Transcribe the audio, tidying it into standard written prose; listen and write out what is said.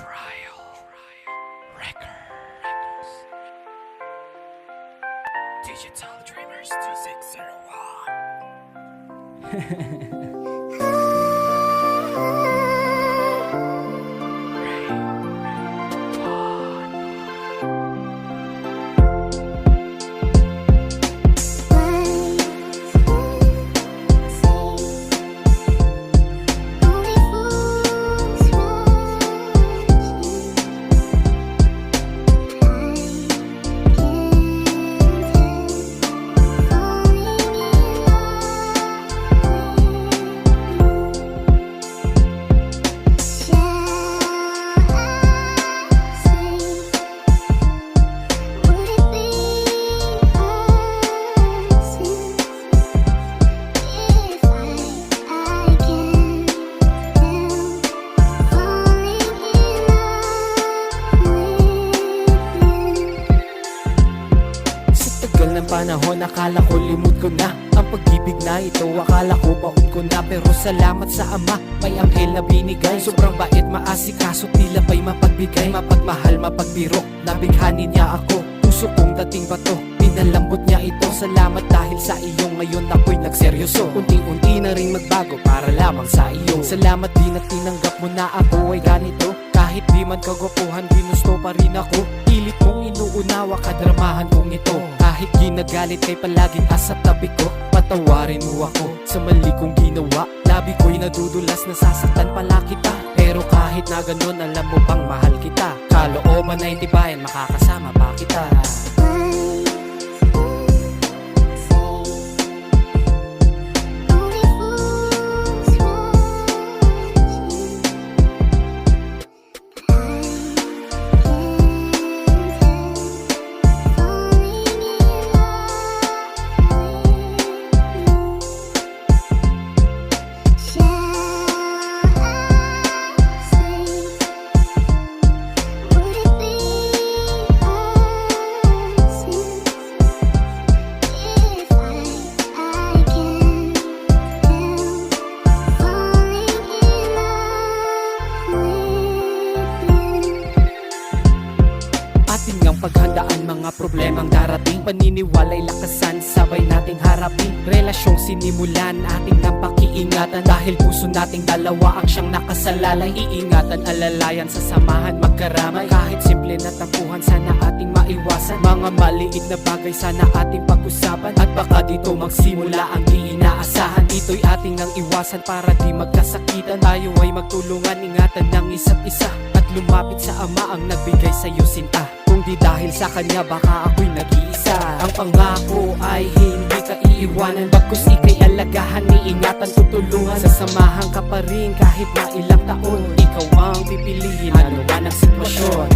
Trial Records. Digital Dreamers 2601. Panahon, akala ko limot ko na ang pag-ibig na ito, akala ko baon ko na. Pero salamat sa Ama, may anghel na binigay. Sobrang bait, maasikaso, tila pa'y mapagbigay. Mapagmahal, mapagbiro, nabighani niya ako. Puso kong dating bato, pinalambot niya ito. Salamat dahil sa iyo, ngayon ako'y nagseryoso. Unti-unti na rin magbago para lamang sa iyo. Salamat din at tinanggap mo na ako ay ganito. Kahit di man kagwapuhan, ginusto pa rin ako. Pilit mong inuunawa, kadramahan kong ito. Kahit ginagalit kay palaging asa tabi ko, patawarin mo ako sa mali kong ginawa. Labi ko'y nadudulas, nasasaktan pala kita. Pero kahit na ganon, alam mo bang mahal kita. Kalooban ay tibayan, makakasama pa kita. Ating ngang paghandaan mga problemang darating. Paniniwala'y lakasan, sabay nating harapin. Relasyong sinimulan, ating nang pakiingatan. Dahil puso nating dalawa ang siyang nakasalalay. Iingatan, alalayan, sasamahan, magkaramay. Kahit simple na tampuhan, sana ating maiwasan. Mga maliit na bagay, sana ating pag-usapan. At baka dito magsimula ang di inaasahan. Ito'y ating ngang iwasan para di magkasakitan. Tayo ay magtulungan, ingatan ng isa't isa. At lumapit sa Ama ang nagbigay sa'yo sinta. Kung di dahil sa Kanya, baka ako'y nag-iisa. Ang pangako ay hindi ka iiwanan. Bagkus ika'y alagahan, iingatan, tutulungan. Sasamahan ka pa rin kahit na ilang taon. Ikaw ang pipiliin, ano man ang sitwasyon.